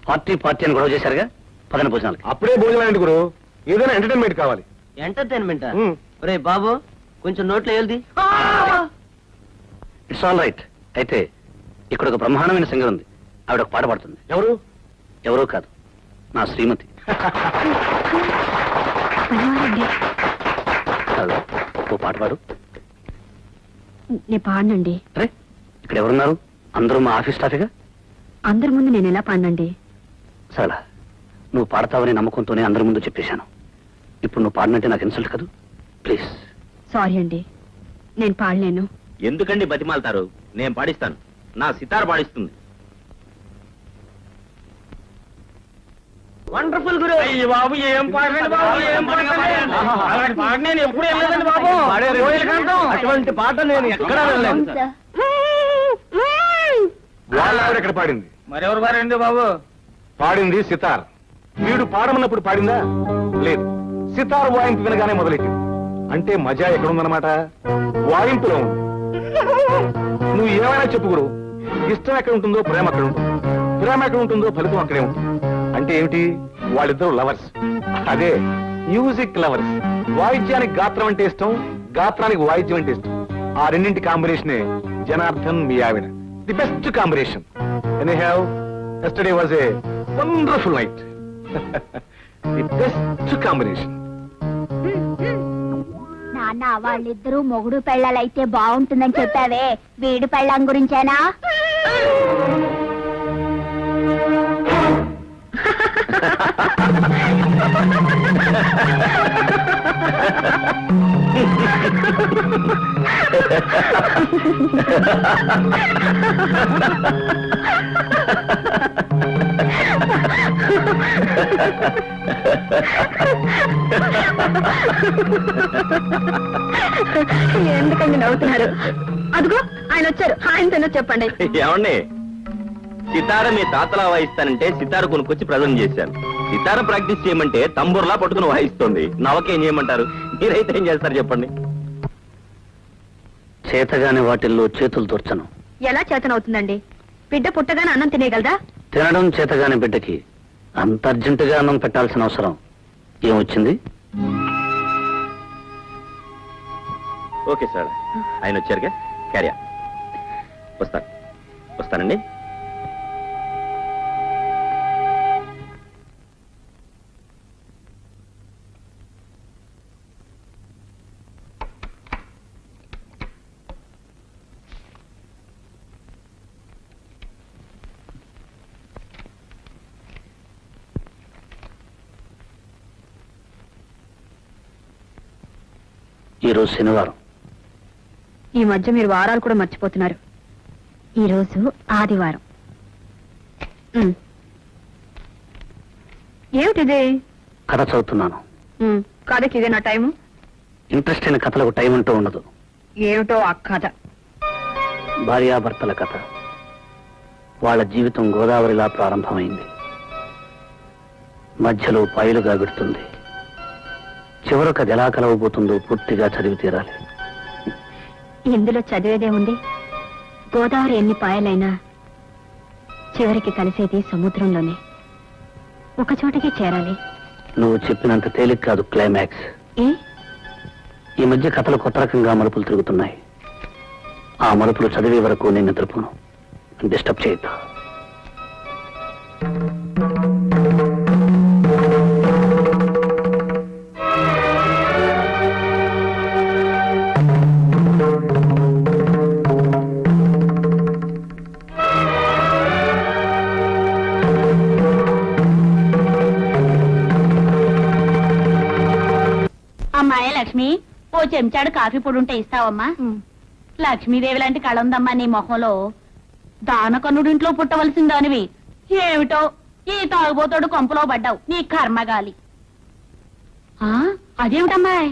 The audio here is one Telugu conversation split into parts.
పార్టీ పార్టీ అని గొడవ చేశారుగా, పదని భోజనాలకి. అప్పుడే భోజనాలు గురు, ఏదైనా ఎంటర్టైన్మెంట్ కావాలి. ఎంటర్టైన్మెంట్ రే బాబు, కొంచెం నోట్లో వెళ్ది. It's all right. అయితే ఇక్కడ ఒక బ్రహ్మాండమైన సింగర్ ఉంది, ఆవిడ ఒక పాట పాడుతుంది. ఎవరు? ఎవరో కాదు, నా శ్రీమతి. హలో, ఓ పాట పాడు. నేను పాడనండి. అరే, ఇక్కడ ఎవరున్నారు? అందరూ మా ఆఫీస్ స్టాఫేగా. అందరి ముందు నేను ఎలా పాడనండి? సరళ, నువ్వు పాడతావని నమ్మకంతోనే అందరి ముందు చెప్పేశాను. ఇప్పుడు నువ్వు పాడినంటే నాకు ఇన్సల్ట్ కదూ. ప్లీజ్. సారీ అండి, నేను పాడలేను. ఎందుకండి బతిమాలతారు? నేను పాడిస్తాను, నా సితార్ పాడిస్తుంది. వండర్ఫుల్ గురు. బాబు ఏం పాడండి బాబు, ఏం పాడండి. అలాంటి పాట నేను ఎప్పుడు వెళ్ళలేదండి బాబు. అటువంటి పాట నేను ఎక్కడా వెళ్ళలేదు. వాళ్ళ ఆవిడ ఎక్కడ పాడింది? మరెవరు పారండి బాబు? పాడింది సితార్. వీడు పాడమన్నప్పుడు పాడిందా? లేదు, సితార్ వాయింపు వినగానే మొదలెట్టింది. అంటే మజా ఎక్కడుందన్నమాట? వాయింపులో ఉంది. నువ్వు ఏమైనా చెప్పు గురు, ఇష్టం ఎక్కడ ఉంటుందో ప్రేమ అక్కడ ఉంటుంది, ప్రేమ ఎక్కడ ఉంటుందో ఫలితం అక్కడే ఉంటుంది. అంటే ఏమిటి? వాళ్ళిద్దరు లవర్స్. అదే మ్యూజిక్ లవర్స్. వాయిద్యానికి గాత్రం అంటే ఇష్టం, గాత్రానికి వాయిద్యం అంటే ఇష్టం. ఆ రెండింటి కాంబినేషనే జనార్దన్ మీ ఆవిడ. The best combination. Anyhow, yesterday was a wonderful night. The best combination. నాన్న, వాళ్ళిద్దరూ మొగుడు పెళ్ళాలైతే బాగుంటుందని చెప్పావే, వీడు పెళ్ళాం గురించేనా? ఎందుకండి నవ్వుతున్నారు? అదిగో ఆయన వచ్చారు, ఆయనతోనే చెప్పండి. ఏమండి, సితార మీ తాతలా వాయిస్తానంటే సితార కొనుక్కొచ్చి ప్రజెంట్ చేశాను. సితార ప్రాక్టీస్ చేయమంటే తంబూర్లా పట్టుకుని వాయిస్తుంది. నవకేం చేయమంటారు? మీరైతే ఏం చేస్తారు చెప్పండి? చేతగాని వాటిల్లో చేతులు దూర్చను. ఎలా చేతనవుతుందండి? బిడ్డ పుట్టగానే అన్నం తినేయగలదా? తినడం చేతగాని బిడ్డకి అంత అర్జెంటుగా అన్నం పెట్టాల్సిన అవసరం ఏమొచ్చింది? ఓకే సార్, ఆయన వచ్చారుగా, క్యారియా. వస్తానండి. ఈరోజు శనివారం. ఈ మధ్య మీరు వారాలు కూడా మర్చిపోతున్నారు. ఈరోజు ఆదివారం. ఏమిటిది? కథ చదువుతున్నాను. కథకి ఇదే నా టైము? ఇంట్రెస్ట్ అయిన కథలకు టైం అంటూ ఉండదు. ఏమిటో ఆ కథ? భార్యాభర్తల కథ. వాళ్ళ జీవితం గోదావరిలా ప్రారంభమైంది, మధ్యలో పాయలుగా విడుతుంది, చివరకు అది ఎలా కలవబోతుందో పూర్తిగా చదివి తీరాలి. ఇందులో చదివేదే ఉంది? గోదావరి ఎన్ని పాయలైనా చివరికి కలిసేది సముద్రంలోనే. ఒక చోటకి చేరాలి. నువ్వు చెప్పినంత తేలిక కాదు క్లైమాక్స్. ఈ మధ్య కథలు కొత్త రకంగా మలుపులు తిరుగుతున్నాయి. ఆ మలుపులు చదివే వరకు నేను నిద్రపోను. డిస్టర్బ్ చేయొద్దు. అమ్మాయి లక్ష్మి, ఓ చెంచాడు కాఫీ పొడి ఉంటే ఇస్తావమ్మా? లక్ష్మీదేవి లాంటి కళ ఉందమ్మా నీ మొహంలో. దానకన్నుడింట్లో పుట్టవలసిన దానివి ఏమిటో ఈ తాగుబోతోడు కొంపలో పడ్డావు. నీ కర్మగాలి. అదేమిటమ్మాయి,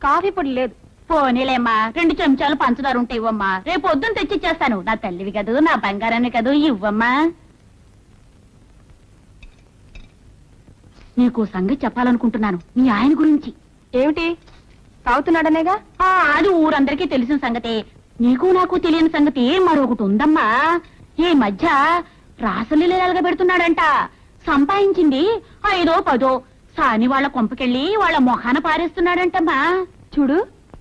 కాఫీ పొడి లేదు? పోనీలేమ్మా, 2 చెంచాలు పంచదార ఉంటే ఇవ్వమ్మా. రేపు పొద్దున్న తెచ్చిచ్చేస్తాను. నా తల్లివి కదూ, నా బంగారాన్ని కదూ, ఇవ్వమ్మా. నీకు సంగతి చెప్పాలనుకుంటున్నాను, మీ ఆయన గురించి. ఏమిటి? తాగుతున్నాడనేగా? అది ఊరందరికీ తెలిసిన సంగతే. నీకు నాకు తెలియని సంగతి మరొకటి ఉందమ్మా. ఈ మధ్య రాసలీలగా పెడుతున్నాడంట. సంపాదించింది 5 10 సాని వాళ్ళ కొంపకెళ్ళి వాళ్ళ మొహాన పారేస్తున్నాడంటమ్మా. చూడు,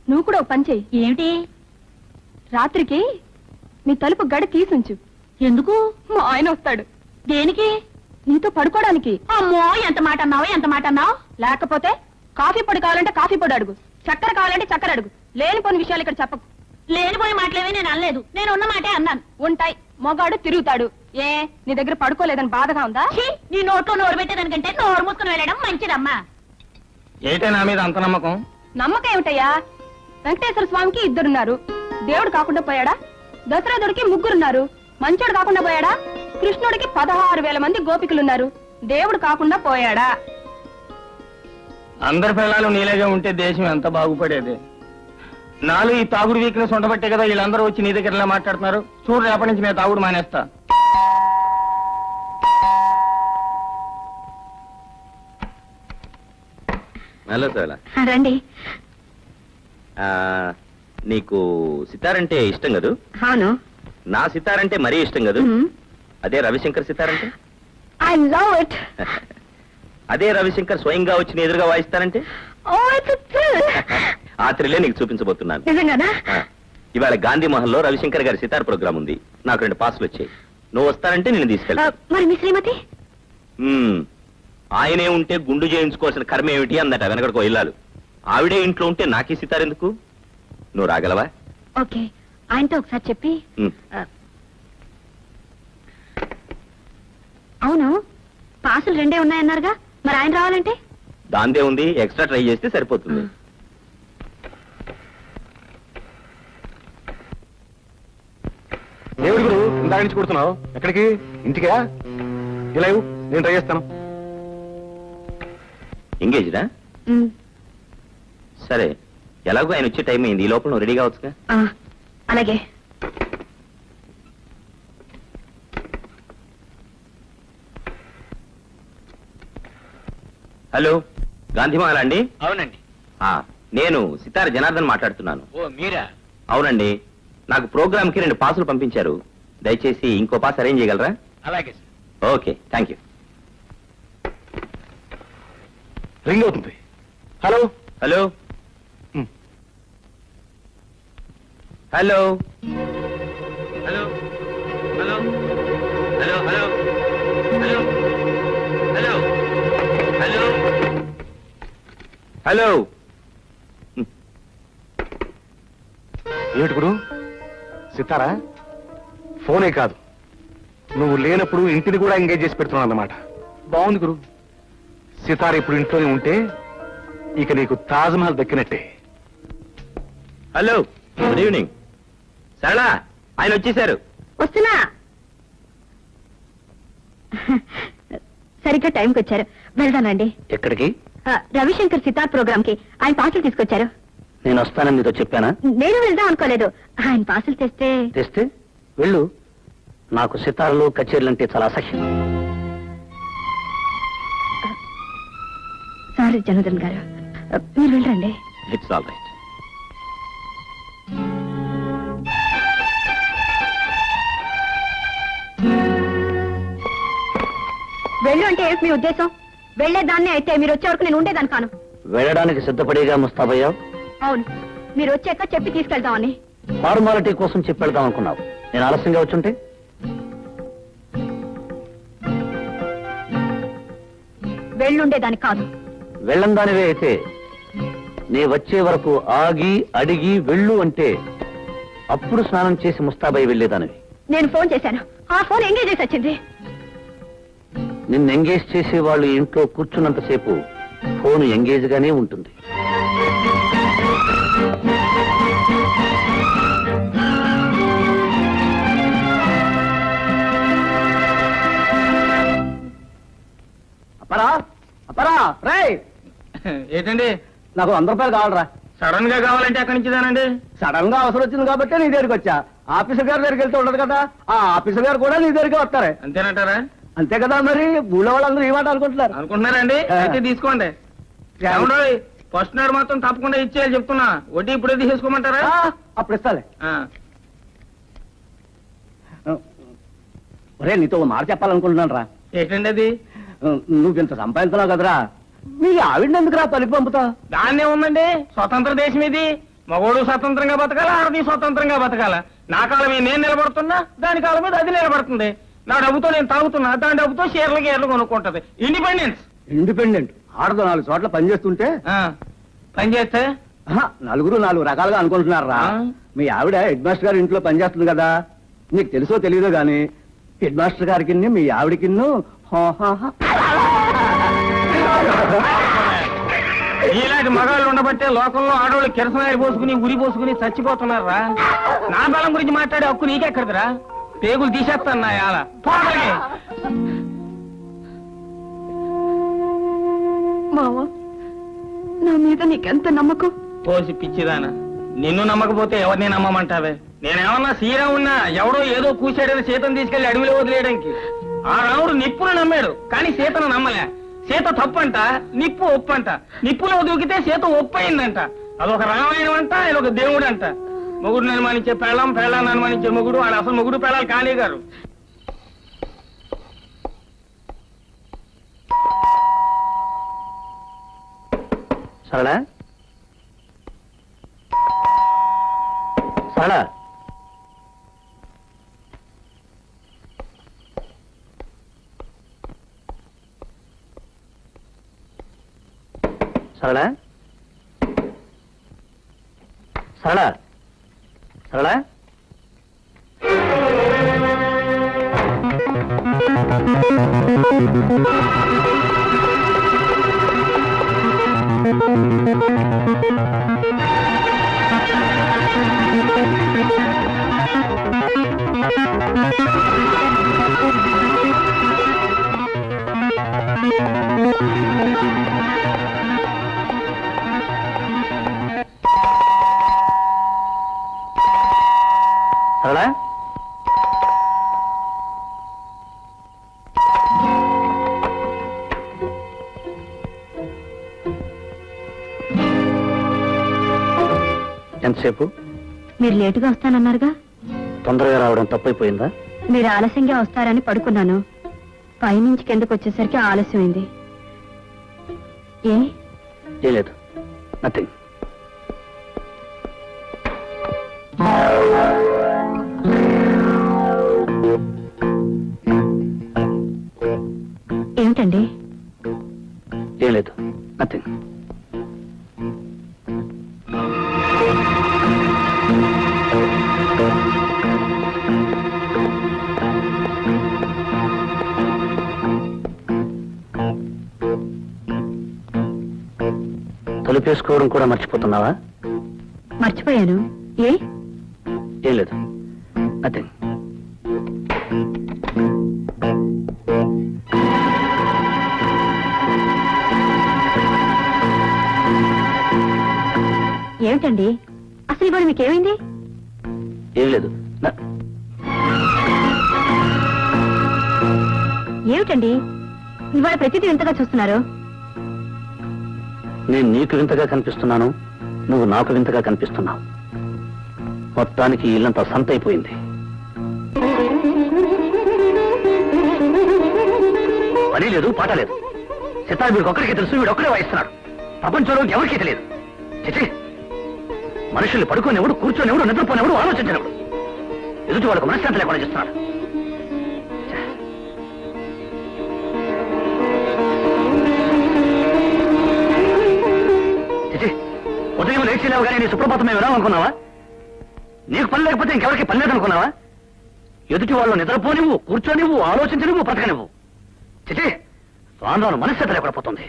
నువ్వు కూడా ఓ పని చెయ్యి. ఏమిటి? రాత్రికి నీ తలుపు గడి తీసుంచు. ఎందుకు? మా ఆయన వస్తాడు. దేనికి? నీతో పడుకోవడానికి. అమ్మో, ఎంత మాట అన్నావు? లేకపోతే కాఫీ పొడి కావాలంటే కాఫీ పొడి అడుగు, చక్కెర కావాలంటే చక్కెర అడుగు. లేనిపోని విషయాలు ఇక్కడ చెప్పకు. లేనిపోయి మాటలేవి నేను అనలేదు. నేను ఉన్న మాటే అన్నాను. ఉంటాయి, మొగాడు తిరుగుతాడు. ఏ నీ దగ్గర పడుకోలేదని బాధగా ఉందా? ఛీ, నీ నోట్లో నోరు పెట్టేదానికంటే నోరు మూసుకుని వెళ్ళడం మంచిదమ్మా. ఏంటే నా మీద అంత నమ్మకం? నమ్మకం ఏమిటయ్యా? వెంకటేశ్వర స్వామికి 2 దేవుడు కాకుండా పోయాడా? దశరథుడికి 3 మంచోడు కాకుండా పోయాడా? కృష్ణుడికి 16,000 మంది గోపికలున్నారు. దేవుడు కాకుండా పోయాడా? అందరి పిల్లలు నీలాగే ఉంటే దేశం ఎంత బాగుపడేది. నాలో ఈ తాగుడు వీక్నెస్ ఉండబట్టే కదా వీళ్ళందరూ వచ్చి నీ దగ్గర ఇలా మాట్లాడుతున్నారు. చూడు, రేపటి నుంచి నేను తాగుడు మానేస్తా. హలో సార్, రండి. నీకు సితారంటే ఇష్టం కదూ? అవును. నా సితారంటే మరీ ఇష్టం కదూ? అదే రవిశంకర్ సితారంటే? I love it. అదే రవిశంకర్ స్వయంగా వచ్చి నీ ఎదురుగా వాయిస్తానంటే? ఓ, ఇట్స్ ఎ థ్రిల్. ఆ థ్రిల్లే నీకు చూపించబోతున్నాను. నిజంగానా? ఇవాళ గాంధీ మహల్ లో రవిశంకర్ గారి సితార్ ప్రోగ్రామ్ ఉంది. నాకు 2 పాసులు వచ్చాయి. నువ్వు వస్తానంటే నేను తీసుకెళ్తా. మరి మీ శ్రీమతి? ఆయనే ఉంటే గుండు చేయించుకోవాల్సిన కర్మ ఏమిటి అందట వెనకడికో ఇల్లాలు. ఆవిడే ఇంట్లో ఉంటే నాకీ సితార్ ఎందుకు? నువ్వు రాగలవా? ఓకే, ఆయనతో ఒకసారి చెప్పి. అవును, పాసులు 2 ఉన్నాయన్నారుగా, మరి ఆయన రావాలంటే? దాందే ఉంది, ఎక్స్ట్రా ట్రై చేస్తే సరిపోతుంది. ఏమిటి గురు ఇందాక నుంచి కొడుతున్నావు? ఎక్కడికి? ఇంటికా? ఇలా ఇవ్వు, నేను ట్రై చేస్తాను. ఎంగేజ్డా? సరే, ఎలాగో ఆయన వచ్చే టైం అయింది. ఈ లోపల నువ్వు రెడీ కావచ్చుగా. అలాగే. హలో, గాంధీమాల అండి? అవునండి. నేను సితార జనార్దన్ మాట్లాడుతున్నాను. ఓ, మీరా? అవునండి, నాకు ప్రోగ్రామ్ కి 2 పాసులు పంపించారు. దయచేసి ఇంకో పాస్ అరేంజ్ చేయగలరా? అలాగే sir. Okay, thank you. Ring అవుతుంది. Hello hello hello hello hello hello hello hello hello hello hello. ఏమిటి గురు? సితారా? ఫోనే కాదు, నువ్వు లేనప్పుడు ఇంటిని కూడా ఎంగేజ్ చేసి పెడుతున్నావు అన్నమాట. బాగుంది గురు. సితార ఇప్పుడు ఇంట్లోనే ఉంటే ఇక నీకు తాజ్ మహల్ దక్కినట్టే. Hello, good evening. సరళా, ఆయన వచ్చేసారు. వస్తున్నా. సరిగ్గా టైంకి వచ్చారు. వెళ్దానండి. ఎక్కడికి? రవిశంకర్ సితార్ ప్రోగ్రామ్ కి ఆయన పాసులు తీసుకొచ్చారు. నేను వస్తానని నీతో చెప్పానా? నేను వెళ్దాం అనుకోలేదు. ఆయన పాసులు తెస్తే వెళ్ళు. నాకు సితార్లు కచేరీలు అంటే చాలా అసహ్యం. సారీ జనార్దన్ గారు, మీరు వెళ్ళండి. It's all right. వెళ్ళు అంటే ఏంటి మీ ఉద్దేశం? వెళ్లేదాన్ని అయితే మీరు వచ్చే వరకు నేను ఉండేదాన్ని కాను. వెళ్ళడానికి సిద్ధపడేగా ముస్తాబయ్యావు. అవును, మీరు వచ్చాక చెప్పి తీసుకెళ్దామని. ఫార్మాలిటీ కోసం చెప్పి వెళ్దాం అనుకున్నావు. నేను ఆలస్యంగా వచ్చుంటే? వెళ్ళుండేదాన్ని కాదు. వెళ్ళందానివే అయితే నీ వచ్చే వరకు ఆగి అడిగి వెళ్ళు అంటే అప్పుడు స్నానం చేసి ముస్తాబై వెళ్ళేదానివి. నేను ఫోన్ చేశాను, ఆ ఫోన్ ఎంగేజ్ చేసి వచ్చింది. నిన్ను ఎంగేజ్ చేసే వాళ్ళు ఇంట్లో కూర్చున్నంతసేపు ఫోన్ ఎంగేజ్ గానే ఉంటుంది. ఏంటండి? నాకు 100 రూపాయలు కావాలరా. సడన్ గా కావాలంటే ఎక్కడి నుంచిదానండి? సడన్ గా అవసరం వచ్చింది కాబట్టి నీ దగ్గరికి వచ్చా. ఆఫీసర్ గారి దగ్గరికి వెళ్తే ఉండదు కదా, ఆ ఆఫీసర్ గారు కూడా నీ దగ్గరికి వస్తారే. అంతేనంటారా? అంతే కదా, మరి ఊళ్ళో వాళ్ళందరూ ఈ మాట అనుకుంటున్నారు. అనుకుంటున్నారండి? అయితే తీసుకోండి. ఫస్ట్ నాడు మాత్రం తప్పకుండా ఇచ్చేయాలి చెప్తున్నా. వడ్డీ ఇప్పుడే తీసేసుకోమంటారా? అప్పుడు ఇస్తాలే. ఒరే నీతో ఓ మాట చెప్పాలనుకుంటున్నాను రా. ఏంటండి అది? నువ్వు ఇంత సంపాదించినావు కదరా, మీ ఆవిడని ఎందుకురా పలికి పంపుతావు? దాన్నే ఉందండి, స్వతంత్ర దేశం ఇది. మగోడు స్వతంత్రంగా బతకాల, ఆడది స్వతంత్రంగా బతకాల. నా కాలం మీద నేను నిలబడుతున్నా, దాని కాలం మీద అది నిలబడుతుంది. నా డబ్బుతో నేను తాగుతున్నా, దాని డబ్బుతో షేర్లు గేర్లు కొనుక్కుంటది. ఇండిపెండెన్స్. ఇండిపెండెంట్ ఆడదో 4 చోట్ల పనిచేస్తుంటే పని చేస్తే నలుగురు 4 రకాలుగా అనుకుంటున్నారా. మీ ఆవిడ హెడ్ మాస్టర్ గారి ఇంట్లో పనిచేస్తుంది కదా, నీకు తెలుసో తెలియదో గాని హెడ్ మాస్టర్ గారికి మీ ఆవిడకి ఇలాంటి మగాళ్ళు ఉండబట్టే లోకంలో ఆడవాళ్ళు కిరసనాయి పోసుకుని ఉరి పోసుకుని చచ్చిపోతున్నారా. నా బలం గురించి మాట్లాడే హక్కు నీకెక్కడిదిరా? పేగులు తీసేస్తాను నా యాల. మావా, నా మీద నీకెంత నమ్మకం? పోసి పిచ్చిదానా, నిన్ను నమ్మకపోతే ఎవరిని నమ్మమంటావే? నేనేమన్నా శ్రీరామున్నా ఎవడో ఏదో కూసాడని సీతను తీసుకెళ్లి అడవిలో వదిలేయడానికి. ఆ రాముడు నిప్పును నమ్మాడు, కానీ సీతను నమ్మలే. సీత తప్పంట, నిప్పు ఒప్పంట. నిప్పులో దూకితే సీత ఒప్పయిందంట. అదొక రామాయణం అంట, ఇదొక దేవుడు అంట. మొగుడు అనుమానించే పెళ్ళం, పెళ్ళాన్ని అనుమానించే మొగుడు. వాడు అసలు మొగుడు పెళ్ళాలు కాళీ గారు. సరళా సరళా సరళా సరళా సరళా సరళా ఎంతసేపు? మీరు లేటుగా వస్తానన్నారుగా. తొందరగా రావడం తప్పైపోయిందా? మీరు ఆలస్యంగా వస్తారని పడుకున్నాను. పైనుంచి కిందకు వచ్చేసరికి ఆలస్యమైంది. ఏ లేదు, నథింగ్. ఏమిటండి? ఏం లేదు, నథింగ్. తలుపేసుకోవడం కూడా మర్చిపోతున్నావా? మర్చిపోయాను. ఏం లేదు, నథింగ్. ఏమిటండి అసలు ఇవాళ మీకేమైంది? ఏం లేదు. ఏమిటండి ఇవాళ ప్రతిదీ వింతగా చూస్తున్నారు? నేను నీకు వింతగా కనిపిస్తున్నాను, నువ్వు నాకు వింతగా కనిపిస్తున్నావు. మొత్తానికి ఇల్లంతా సంత అయిపోయింది. పని లేదు, పాట లేదు. సితార్ వీడికి ఒక్కడికే తెలుసు, వీడు ఒక్కడే వాయిస్తున్నాడు. ప్రపంచంలో ఎవరికీ తెలియదు. చిచి, మనుషుల్ని పడుకోనివ్వడు, కూర్చొనివ్వడు, నిద్రపోనివ్వడు, ఆలోచించనివ్వడు. ఎదుటి వాళ్ళకు మనశ్శాంతి లేకుండా చేస్తున్నాడు. చిచి, ఉదయం లేచిలేవు కానీ నీ సుప్రభాతం మేము వినాలనుకున్నావా? నీకు పని లేకపోతే ఇంకెవరికి పని లేదనుకున్నావా? ఎదుటి వాళ్ళు నిద్రపోనివ్వు, కూర్చొనివ్వు, ఆలోచించనివ్వు, బ్రతకనివ్వు. చిచి, రాను మనశ్శాంతి లేకుండా పోతుంది.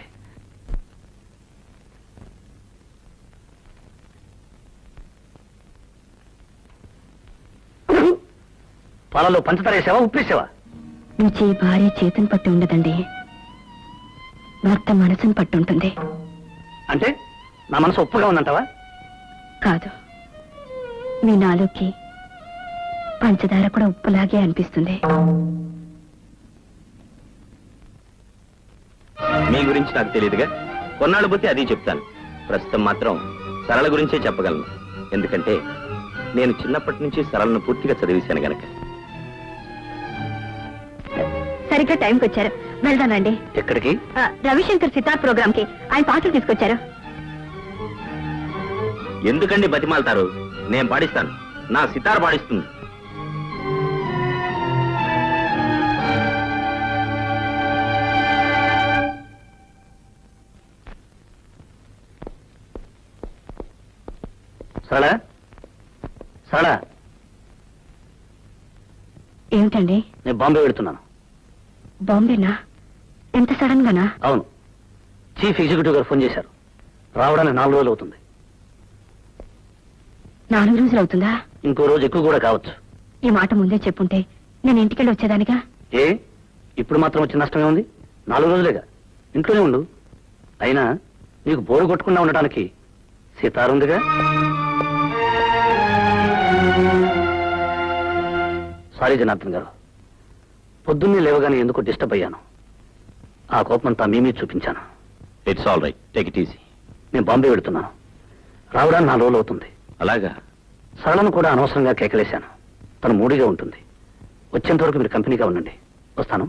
పాలలో పంచదార వేసావా, ఉప్పేసావా? రుచి భార్య చేతిని పట్టి ఉండదండి, భర్త మనసును పట్టి ఉంటుంది. అంటే నా మనసు ఉప్పుగా ఉందంటావా? కాదు, మీ నాలుగుకి పంచదార కూడా ఉప్పులాగే అనిపిస్తుంది. మీ గురించి నాకు తెలియదుగా, కొన్నాళ్ళు పోతే అది చెప్తాను. ప్రస్తుతం మాత్రం సరళ గురించే చెప్పగలను. ఎందుకంటే నేను చిన్నప్పటి నుంచి సరళను పూర్తిగా చదివేశాను గనక. సరిగ్గా టైంకి వచ్చారు. వెళ్దానండి. ఎక్కడికి? రవిశంకర్ సితార్ ప్రోగ్రామ్ కి ఆయన పాటలు తీసుకొచ్చారు. ఎందుకండి బతిమాలతారు? నేను పాడిస్తాను. నా సితార్ పాడిస్తుంది. సరళ, సరళ, ఏమిటండి? నేను బాంబే వెళుతున్నాను. బాంబేనా? ఎంత సడన్ గానా? అవును, చీఫ్ ఎగ్జిక్యూటివ్ గారు ఫోన్ చేశారు. రావడానికి 4 రోజులు అవుతుంది. 4 రోజులు అవుతుందా? ఇంకో రోజు ఎక్కువ కూడా కావచ్చు. ఈ మాట ముందే చెప్పుంటే నేను ఇంటికెళ్ళి వచ్చేదానిగా. ఏ ఇప్పుడు మాత్రం వచ్చిన నష్టమే ఉంది? 4 రోజులేగా, ఇంట్లోనే ఉండు. అయినా నీకు బోరు కొట్టకుండా ఉండటానికి సితార్ ఉందిగా. సారీ జనార్దన్ గారు, పొద్దున్నే లేవగానే ఎందుకో డిస్టర్బ్ అయ్యాను. ఆ కోపమంతా మీ మీద చూపించాను. It's all right, take it easy. నేను బాంబే వెళుతున్నాను. రావడానికి 4 రోజులు అవుతుంది. అలాగా? సరళను కూడా అనవసరంగా కేకలేశాను. తను మూడిగా ఉంటుంది. వచ్చేంత వరకు మీరు కంపెనీగా ఉండండి. వస్తాను.